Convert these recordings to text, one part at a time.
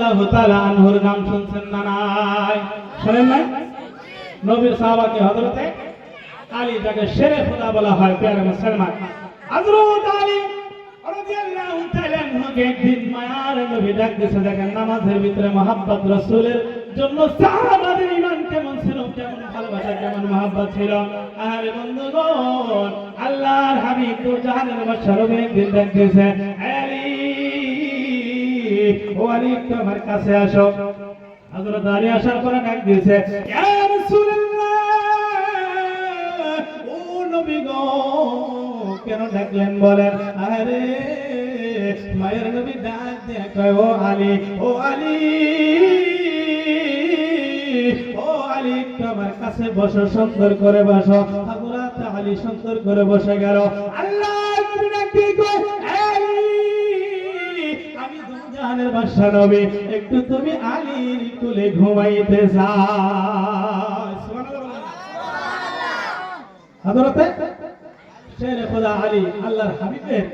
রাদিয়াল্লাহু তাআলা আনহুর নাম শুনছেন না নাই? শুনেন নাই? নবীর সাহাবাকে হযরতে আলী, যাকে শেরে খোদা বলা হয়, প্যারে মুসলমান, হযরত আলী রাদিয়াল্লাহু তাআলা আনহুকে একদিন মায়ার নবী ডাক দিয়েছে। দেখেন নামাজের ভিতরে মহব্বত, রাসূলের জন্য সাহাবাদের ঈমান কেমন ছিল, কেমন ভালোবাসা, কেমন মহব্বত ছিল। আরে বন্ধুগণ, আল্লাহর হাবিব তো জাহানের বাদশাহ নবী একদিন ডাক দিয়েছে, আলী, ও আলী, একটু আমার কাছে আসো। হযরত আলী আসার পরে ডাক দিয়েছে, ইয়া রাসূলুল্লাহ, ও নবী গো, কেন ডাকলেন বলেন? আরে মায়ের নবী ডাক দিয়ে কয়, ও আলী, ও আলী, ও আলী, একটু আমার কাছে বসো, সুন্দর করে বসো। হযরত আলী সুন্দর করে বসে গেল। আল্লাহর নবী ডাক দিয়ে কয়, আলী, আমি জাহানের বাদশা নবী, একটু তুমি আলীর কোলে ঘুমাইতে যাও। সুবহানাল্লাহ। হযরতে শেরে খোদা আলী, আল্লাহর হাবিবের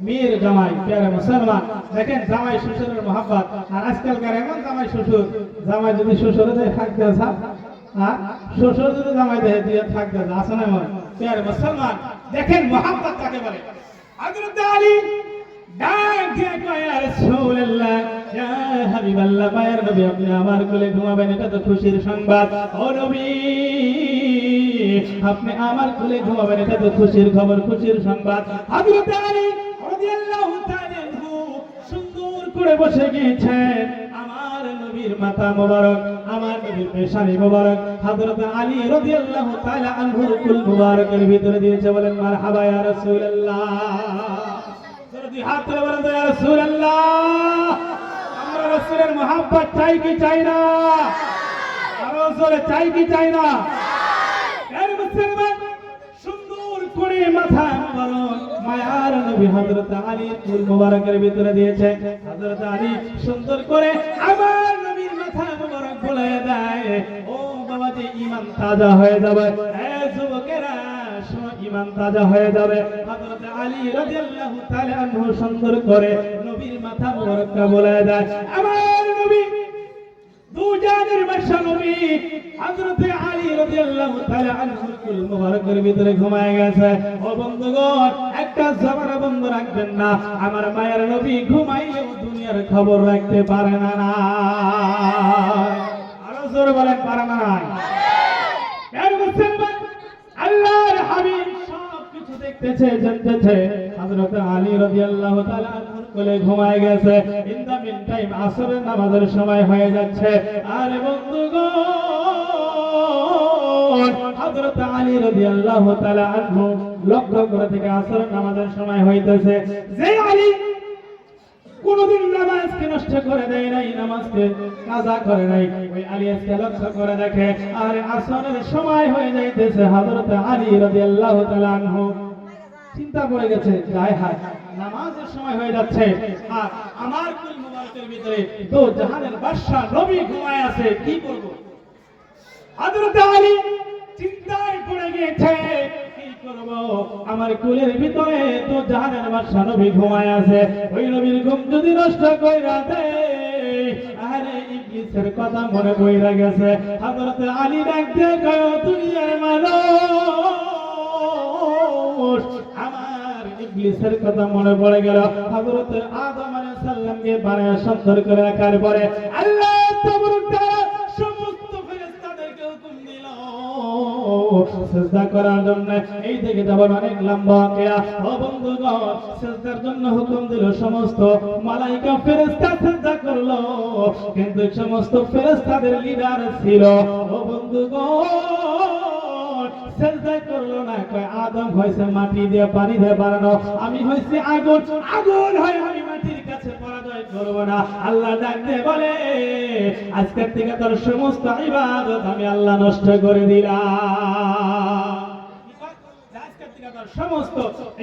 মেয়ের জামাই, প্যারে মুসলমান। দেখেন জামাই শ্বশুরের মহব্বত। আর আজকালকার এমন জামাই শ্বশুর, জামাই যদি শ্বশুরে দেয় থাকতে চায়, আর শ্বশুর যদি জামাই দেয় দিয়ে থাকতে চায়, আছে না? এমন প্যারে মুসলমান, দেখেন মহব্বত কাকে বলে। হযরত আলী ডাক দিয়ে কয়, ইয়া রাসূলুল্লাহ, ইয়া হাবিবাল্লাহ, মায়ের নবী, আপনি আমার কোলে ঘুমাবেন, এটা তো খুশির সংবাদ। ও নবী, আপনি আমার কোলে ঘুমাবেন, এটা তো খুশির খবর, খুশির সংবাদ। হযরত আলী রাদিয়াল্লাহু তাআলা আনহু সুন্দর করে বসে গিয়েছেন। আমার নবীর মাথা মোবারক, আমার নবীর পেশানি মোবারক হযরত আলী রাদিয়াল্লাহু তাআলা আনহুর কুল মুবারকের ভিতরে দিয়েছে। বলেন মারহাবা ইয়া রাসূলুল্লাহ। যদি হাত তুলে বলেন ইয়া রাসূলুল্লাহ। আমরা রাসূলের মহব্বত চাই কি চাই না? আরো জোরে চাই কি চাই না? এর মুসলমান সুন্দর করে মাথা মোবারক মায়ার নবী হযরত আলীর কুল মুবারকের ভিতরে দিয়েছে। হযরত আলী সুন্দর করে আমার নবীর মাথা মোবারক বুলায়ে দেয়। ও বাবাজি, ঈমান তাজা হয়ে যাবে। এ যুবকেরা, ঈমান তাজা হয়ে যাবে। হযরত আলী রাদিয়াল্লাহু তাআলা আনহু সুন্দর করে নবীর মাথা মোবারক বুলায়ে দেয়। আমার নবী দুজানের বাদশা নবী হযরত আলী রাদিয়াল্লাহু তাআলা আনহুর কুল মুবারকের ভিতরে ঘুমায় গেছে। ও বন্ধুগণ, একটা জমানা বন্ধ রাখবেন না, আমার মায়ের নবী ঘুমাইলেও দুনিয়ার খবর রাখতে পারে না। আরো জোরে বলেন, পারে না? এর মুসলমান, আল্লাহর হাবিব সব কিছু দেখতেছে, জানতেছে। হযরত আলী রাদিয়াল্লাহু তাআলা আনহুর কোলে ঘুমায় গেছে। ইন দা মিন টাইম আসরের নামাজের সময় হয়ে যাচ্ছে। আরে বন্ধুগণ, হযরত আলী রাদিয়াল্লাহু তাআলা আনহু লক্ষ্য করে থেকে আসরের নামাজের সময় হইতেছে। যে আলী কোনদিন নামাজকে নষ্ট করে দেয় নাই, নামাজকে কাজা করে নাই, ওই আলী আজকে লক্ষ্য করে দেখে আর আসরের সময় হয়ে যাইতেছে। হযরত আলী রাদিয়াল্লাহু তাআলা আনহু চিন্তা করে গেছে, হায় হায়, নামাজের সময় হয়ে যাচ্ছে আর আমার কুল মুবারকের ভিতরে তো জাহানের বাদশা নবী ঘুমায় আছে, কি করব? হযরত আলী চিন্তায় পড়ে গেছে, কি করব? আমার কুলের ভিতরে তো জাহানের বাদশা নবী ঘুমায় আছে, ওই নবীর ঘুম যদি নষ্ট কইরা দেয়, আরে ইবলিসের কথা মনে পড়ে গেছে। হযরত আলী ডাক দিয়ে কয়, দুনিয়ার মানুষ, আমার ইবলিসের কথা মনে পড়ে গেল। হযরত আদম আলাইহিস সালামকে বানায় সুন্দর করে রাখার পরে আল্লাহ তাবারক তাআলা সমস্ত ফেরেশতাদেরকে হুকুম দিল সিজদা করার জন্য। এই দিকে যাবার অনেক লম্বা ওয়াকিয়া। ও বন্ধুগণ, সিজদার জন্য হুকুম দিল, সমস্ত মালায়েকা ফেরেশতা সিজদা করলো, কিন্তু সমস্ত ফেরেশতাদের লিডার ছিল ও বন্ধুগণ সিজদা করলো না। কয় আদম হইছে মাটি দিয়ে পানি দিয়ে বানানো, আমি হইছি আগুন, আগুন হয় আমি মাটির কাছে পরাজয় করব না। আল্লাহ ডাক দিয়ে বলে, আজকের থেকে তোর সমস্ত ইবাদত আমি আল্লাহ নষ্ট করে দিলাম। আজকের থেকে তোর সমস্ত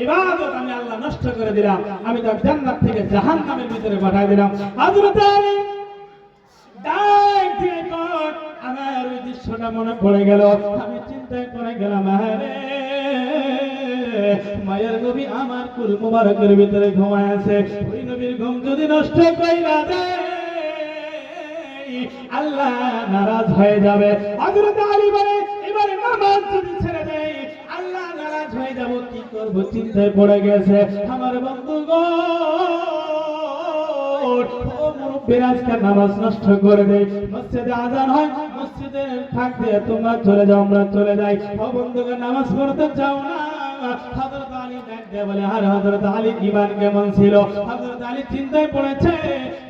ইবাদত আমি আল্লাহ নষ্ট করে দিলাম, আমি তোর জান্নাত থেকে জাহান্নামের ভিতরে পাঠিয়ে দিলাম। হযরত আলী ডাক দিয়ে কয়, আমার ওই দৃশ্যটা মনে পড়ে গেল, আমি চিন্তায় পড়ে গেলাম, আরে মায়ের নবী আমার কুল মুবারকের ভিতরে ঘুমায় আছে, ওই নবীর ঘুম যদি নষ্ট কইরা দেয়, আল্লাহ নারাজ হয়ে যাবে। হযরত আলী বলে এবারে নামাজ যদি ছেড়ে দেয় আল্লাহ নারাজ হয়ে যাব, কি করব চিন্তায় পড়ে গেছে। আমার বন্ধুগণ, ও মুরব্বিরা আজকে নামাজ নষ্ট করে দেয়, মসজিদে আজান হয়, মসজিদে ফাঁক দিয়ে তোমরা চলে যাও, আমরা চলে যাই। ও বন্ধুগণ, নামাজ পড়তে চাও না? হযরত আলী ডাক দিয়ে বলে, আর হযরত আলী ঈমান কেমন ছিল? হযরত আলী চিন্তায় পড়েছে,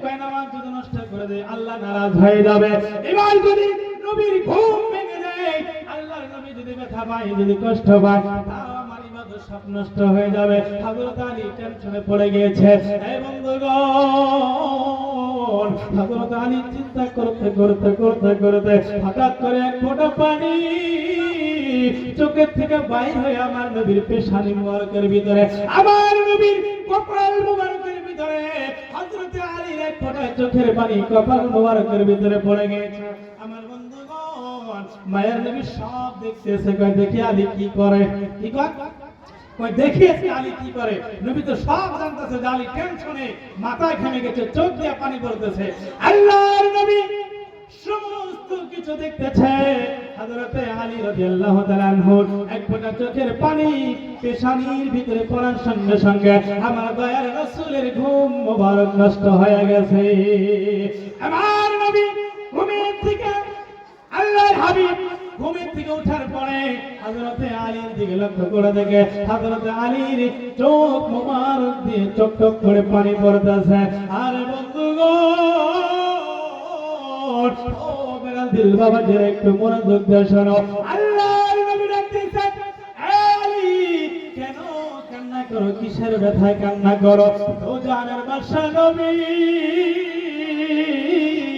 কয় নামাজ যদি নষ্ট করে দেয় আল্লাহ নারাজ হয়ে যাবে। এবার যদি নবীর ঘুম ভেঙে যায়, আল্লাহর নবী যদি ব্যথা পায়, যদি কষ্ট পায়, তাও আমার ইবাদত সব নষ্ট হয়ে যাবে। হযরত আলী টেনশনে পড়ে গিয়েছে। এই বন্ধুগণ, হযরত আলী চিন্তা করতে করতে করতে করতে হঠাৎ করে এক ফোঁটা পানি চোখের থেকে বাইর হয়ে আমার নবীর পেশানি মুবারকের ভিতরে, আমার নবীর কপাল মুবারকের ভিতরে হযরত আলীর এক ফোঁটা চোখের পানি কপাল মুবারকের ভিতরে পড়ে গেছে। আমার বন্ধুগণ, মায়ের নবী সব দেখতেছে, কয় দেখি আলী কি করে। কি কয়? কয় দেখিয়েছে আলী কি করে। নবী তো সব জানতেছে যে আলী টেনশনে মাথায় ঘেমে গেছে, চোখ দিয়ে পানি পড়তেছে। আল্লাহর নবী সমস্ত কিছু দেখতেছে। হযরতে আলী রাদিয়াল্লাহু তাআলা আনহু এক ফোঁটা চোখের পানি পেশানির ভিতরে পড়ার সঙ্গে সঙ্গে আমার দয়ার রাসূলের ঘুম মোবারক নষ্ট হয়ে গেছে। আমার নবী ঘুমের থেকে, আল্লাহর হাবিব ঘুমের থেকে ওঠার পরে হযরতে আলীর দিকে লক্ষ্য করে দেখে হযরতে আলীর চোখ মোবারক দিয়ে চক চক করে পানি পড়তেছে। আর বন্ধুগণ, ও বেলাল দিল বাবা, যে একটু মনোযোগ দিয়ে শোনো। আল্লাহর নবী ডাকতেছেন, আলী কেন কান্না করো? কিসের ব্যথায় কান্না করো? ও জানের বাদশা নবী,